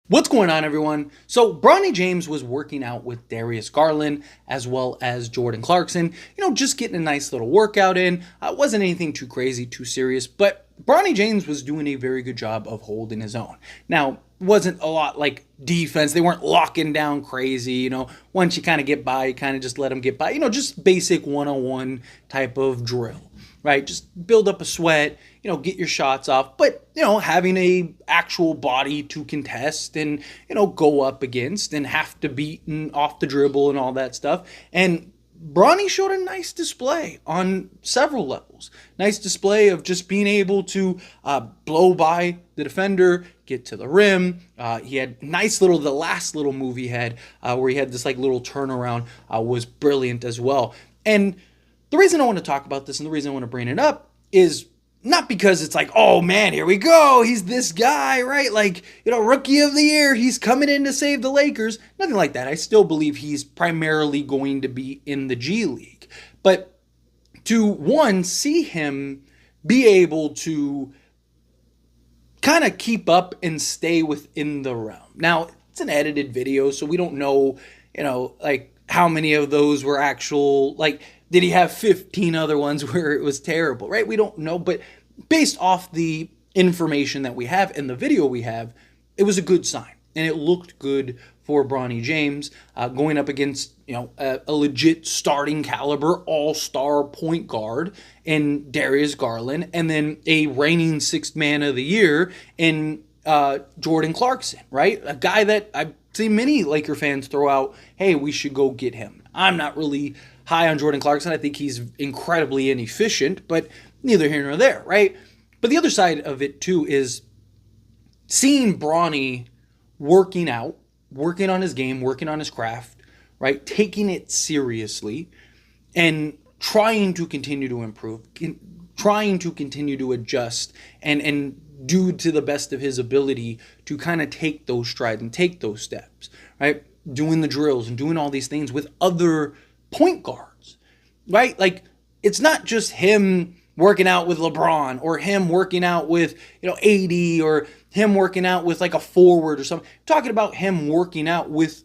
What's going on, everyone? So, Bronny James was working out with Darius Garland as well as Jordan Clarkson, just getting a nice little workout in. It wasn't anything too crazy, too serious, but Bronny James was doing a very good job of holding his own. Now, wasn't a lot like defense. They weren't locking down crazy. Once you kind of get by, you kind of just let them get by, just basic 101 type of drill, right? Just build up a sweat, get your shots off, but, having a actual body to contest and, go up against and have to beat and off the dribble and all that stuff. And Bronny showed a nice display on several levels. Nice display of just being able to blow by the defender, get to the rim. He had the last little move he had where he had this little turnaround was brilliant as well. And the reason I want to talk about this and the reason I want to bring it up is not because it's like, oh man, here we go. He's this guy, right? Rookie of the year. He's coming in to save the Lakers. Nothing like that. I still believe he's primarily going to be in the G League. But to see him be able to kind of keep up and stay within the realm. Now, it's an edited video, so we don't know, how many of those were actual, did he have 15 other ones where it was terrible, right? We don't know, but based off the information that we have and the video we have, it was a good sign. And it looked good for Bronny James going up against, a legit starting caliber all-star point guard in Darius Garland, and then a reigning sixth man of the year in Jordan Clarkson, right? A guy that I've seen many Laker fans throw out, hey, we should go get him. I'm not really high on Jordan Clarkson. I think he's incredibly inefficient, but neither here nor there, right? But the other side of it, too, is seeing Bronny working out, working on his game, working on his craft, right? Taking it seriously and trying to continue to improve, trying to continue to adjust and do to the best of his ability to kind of take those strides and take those steps, right? Doing the drills and doing all these things with other point guards, right? It's not just him working out with LeBron or him working out with, AD or him working out with a forward or something. I'm talking about him working out with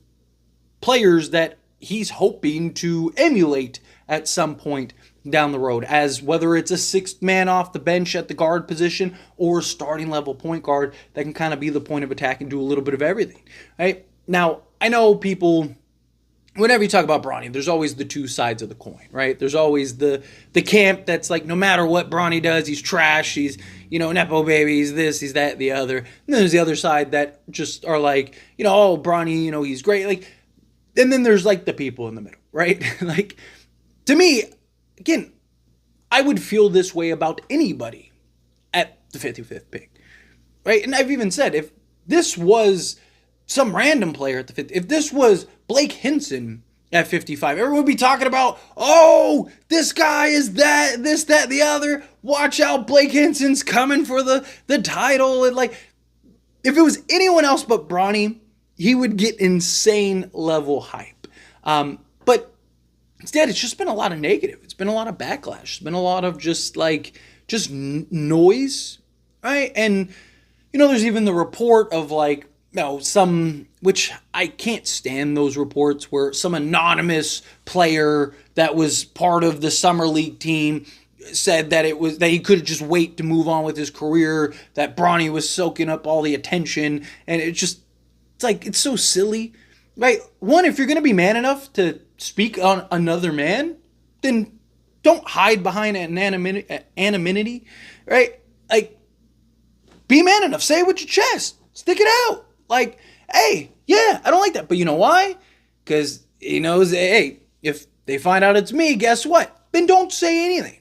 players that he's hoping to emulate at some point down the road, as whether it's a sixth man off the bench at the guard position or starting level point guard that can kind of be the point of attack and do a little bit of everything, right? Now, I know people, whenever you talk about Bronny, there's always the two sides of the coin, right? There's always the camp that's no matter what Bronny does, he's trash, he's, Nepo baby, he's this, he's that, the other. And then there's the other side that just are oh, Bronny, he's great. And then there's the people in the middle, right? To me, again, I would feel this way about anybody at the 55th pick, right? And I've even said, if this was some random player at the 50th, if this was Blake Hinson at 55, everyone would be talking about, oh, this guy is that, this, that, the other. Watch out, Blake Hinson's coming for the title. And if it was anyone else but Bronny, he would get insane level hype. But instead, it's just been a lot of negative. It's been a lot of backlash. It's been a lot of just noise, right? And, there's even the report of some, which I can't stand those reports where some anonymous player that was part of the summer league team said that he could just wait to move on with his career, that Bronny was soaking up all the attention. And it's so silly, right? One, if you're going to be man enough to speak on another man, then don't hide behind anonymity, right? Be man enough. Say it with your chest. Stick it out. Hey, yeah, I don't like that. But you know why? Because he knows, hey, if they find out it's me, guess what? Then don't say anything,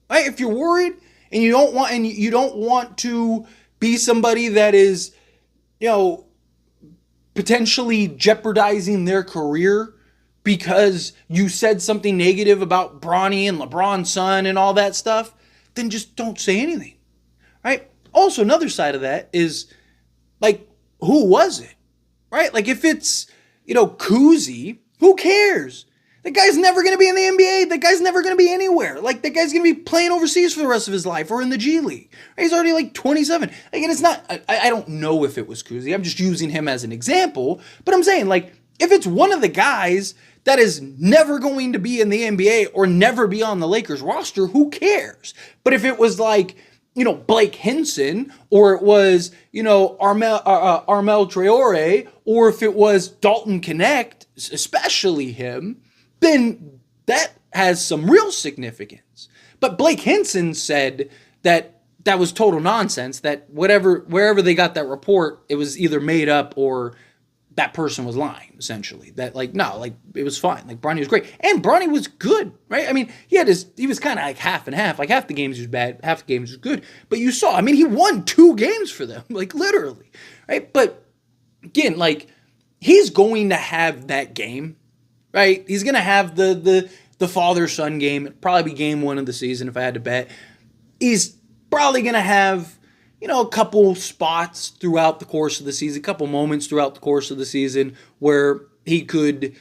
right? If you're worried and you don't want to be somebody that is, potentially jeopardizing their career because you said something negative about Bronny and LeBron's son and all that stuff, then just don't say anything, right? Also, another side of that is, who was it, right? If it's, Kuzi, who cares? That guy's never going to be in the NBA. That guy's never going to be anywhere. Like, that guy's going to be playing overseas for the rest of his life or in the G League. He's already like 27. Again, it's not, I don't know if it was Kuzi. I'm just using him as an example. But I'm saying, like, if it's one of the guys that is never going to be in the NBA or never be on the Lakers roster, who cares? But if it was like, Blake Hinson, or it was, Armel Traore, or if it was Dalton Connect, especially him, then that has some real significance. But Blake Hinson said that was total nonsense, that wherever they got that report, it was either made up or that person was lying, essentially. That, like, no, like, it was fine. Like, Bronny was great. And Bronny was good, right? I mean, he was kind of like half and half. Like, half the games he was bad, half the games he was good. But you saw, I mean, he won 2 games for them, like, literally, right? But, again, like, he's going to have that game, right? He's going to have the father-son game. It'd probably be game 1 of the season if I had to bet. He's probably going to have, a couple spots throughout the course of the season, a couple moments throughout the course of the season where he could,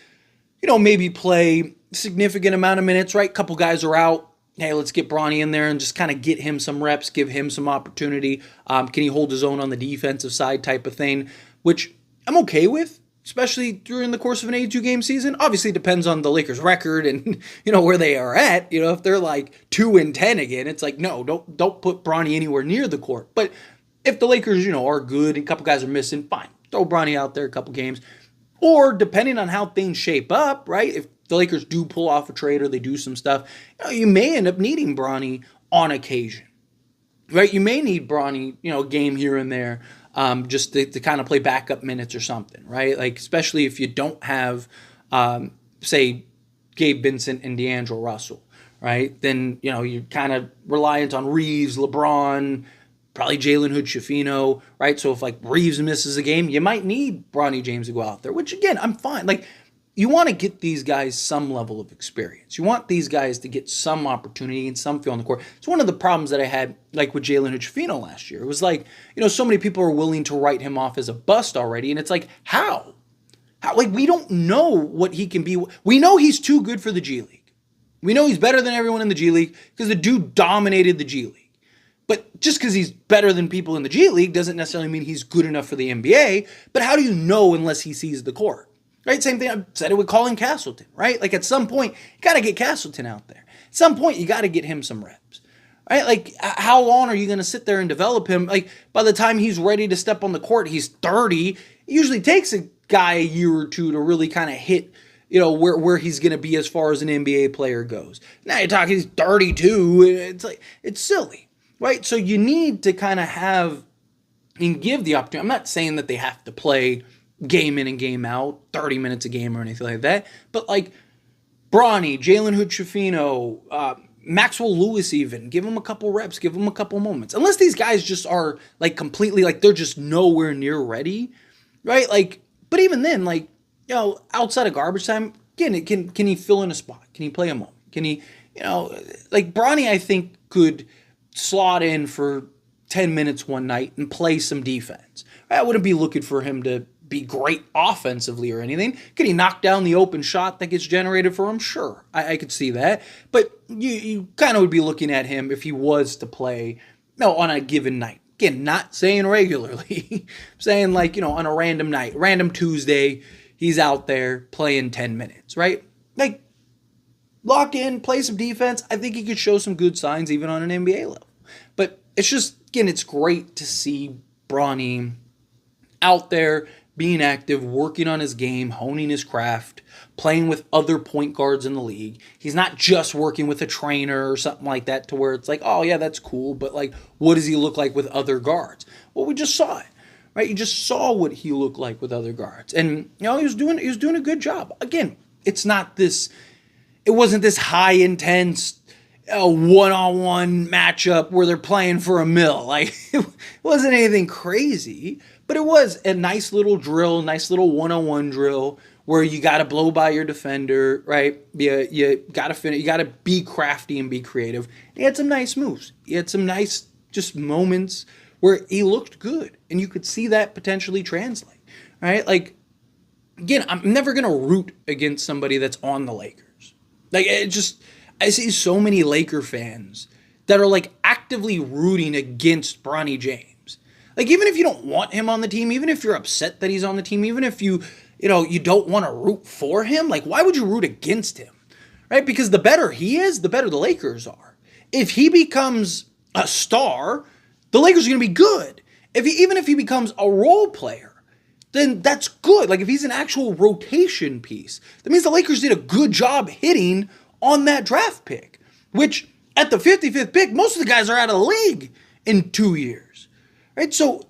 maybe play a significant amount of minutes, right? A couple guys are out. Hey, let's get Bronny in there and just kind of get him some reps, give him some opportunity. Can he hold his own on the defensive side type of thing, which I'm okay with, especially during the course of an 82-game season. Obviously, it depends on the Lakers' record and, where they are at. If they're like 2-10 again, it's like, no, don't put Bronny anywhere near the court. But if the Lakers, are good and a couple guys are missing, fine. Throw Bronny out there a couple games. Or depending on how things shape up, right? If the Lakers do pull off a trade or they do some stuff, you may end up needing Bronny on occasion, right? You may need Bronny, a game here and there. Just to kind of play backup minutes or something, right? Like, especially if you don't have, say, Gabe Vincent and D'Angelo Russell, right? Then, you're kind of reliant on Reeves, LeBron, probably Jalen Hood-Schifino, right? So if, like, Reeves misses a game, you might need Bronny James to go out there, which, again, I'm fine. Like, you want to get these guys some level of experience. You want these guys to get some opportunity and some feel on the court. It's one of the problems that I had, like, with Jalen Hood-Schifino last year. It was like, so many people are willing to write him off as a bust already, and it's like, how? Like, we don't know what he can be. We know he's too good for the G League. We know he's better than everyone in the G League because the dude dominated the G League. But just because he's better than people in the G League doesn't necessarily mean he's good enough for the NBA. But how do you know unless he sees the court? Right? Same thing, I said it with Colin Castleton, right? Like, at some point, you got to get Castleton out there. At some point, you got to get him some reps, right? Like, how long are you going to sit there and develop him? Like, by the time he's ready to step on the court, he's 30. It usually takes a guy a year or two to really kind of hit, where he's going to be as far as an NBA player goes. Now you're talking, he's 32. It's like, it's silly, right? So you need to kind of have and give the opportunity. I'm not saying that they have to play game in and game out, 30 minutes a game or anything like that. But, like, Bronny, Jalen Hood-Schifino, Maxwell Lewis even, give them a couple reps, give them a couple moments. Unless these guys just are, like, completely, like, they're just nowhere near ready, right? Like, but even then, like, outside of garbage time, again, can he fill in a spot? Can he play a moment? Can he, like, Bronny, I think, could slot in for 10 minutes one night and play some defense. I wouldn't be looking for him to be great offensively or anything. Can he knock down the open shot that gets generated for him? Sure, I could see that. But you kind of would be looking at him if he was to play on a given night. Again, not saying regularly. Saying, like, on a random night, random Tuesday, he's out there playing 10 minutes, right? Like, lock in, play some defense. I think he could show some good signs even on an NBA level. But it's just, again, it's great to see Bronny out there, being active, working on his game, honing his craft, playing with other point guards in the league. He's not just working with a trainer or something like that to where it's like, oh, yeah, that's cool, but, like, what does he look like with other guards? Well, we just saw it, right? You just saw what he looked like with other guards. And, he was doing a good job. Again, it wasn't this high intense one-on-one matchup where they're playing for a mill. Like, it wasn't anything crazy. But it was a nice little drill, nice little one-on-one drill where you got to blow by your defender, right? You got to finish. You got to be crafty and be creative. He had some nice moves. He had some nice just moments where he looked good, and you could see that potentially translate, right? Like, again, I'm never gonna root against somebody that's on the Lakers. Like, I see so many Laker fans that are like actively rooting against Bronny James. Like, even if you don't want him on the team, even if you're upset that he's on the team, even if you don't want to root for him, like, why would you root against him? Right? Because the better he is, the better the Lakers are. If he becomes a star, the Lakers are going to be good. Even if he becomes a role player, then that's good. Like, if he's an actual rotation piece, that means the Lakers did a good job hitting on that draft pick, which at the 55th pick, most of the guys are out of the league in 2 years, right? So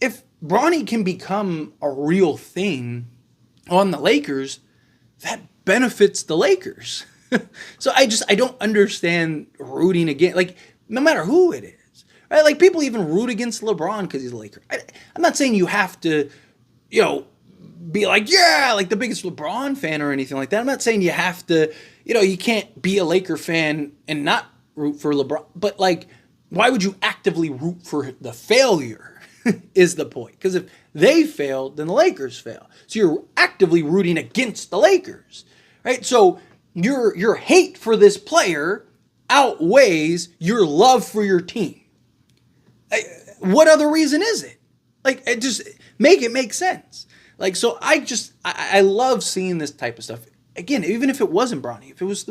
if Bronny can become a real thing on the Lakers, that benefits the Lakers. So I don't understand rooting against, like, no matter who it is, right? Like, people even root against LeBron because he's a Laker. I'm not saying you have to, be like, yeah, like the biggest LeBron fan or anything like that. I'm not saying you have to, you can't be a Laker fan and not root for LeBron. But, like, why would you actively root for the failure is the point. Because if they failed, then the Lakers fail. So you're actively rooting against the Lakers, right? So your hate for this player outweighs your love for your team. What other reason is it? Like, just make it make sense. Like, so I love seeing this type of stuff. Again, even if it wasn't Bronny, if it was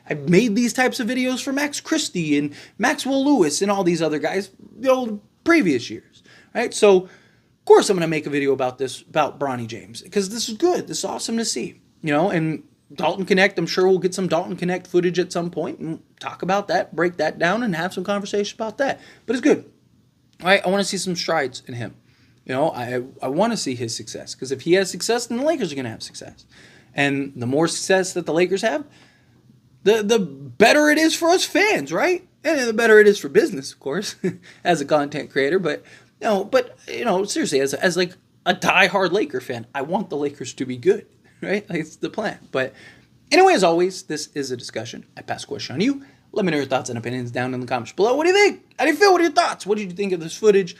I made these types of videos for Max Christie and Maxwell Lewis and all these other guys, previous years, right? So, of course, I'm going to make a video about Bronny James, because this is good. This is awesome to see, and Dalton Connect, I'm sure we'll get some Dalton Connect footage at some point and talk about that, break that down, and have some conversation about that. But it's good. All right, I want to see some strides in him. I want to see his success, because if he has success, then the Lakers are going to have success. And the more success that the Lakers have, the better it is for us fans, right? And the better it is for business, of course, as a content creator. But seriously, as like a diehard Laker fan, I want the Lakers to be good, right? Like, it's the plan. But anyway, as always, this is a discussion. I pass the question on you. Let me know your thoughts and opinions down in the comments below. What do you think? How do you feel? What are your thoughts? What did you think of this footage?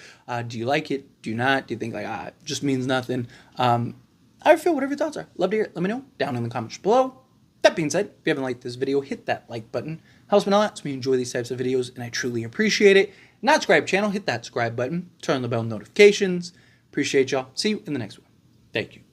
Do you like it? Do you not? Do you think, like, it just means nothing? How do you feel? Whatever your thoughts are. Love to hear it. Let me know down in the comments below. That being said, if you haven't liked this video, hit that like button. Helps me a lot. So we enjoy these types of videos, and I truly appreciate it. Not subscribe channel, hit that subscribe button. Turn on the bell notifications. Appreciate y'all. See you in the next one. Thank you.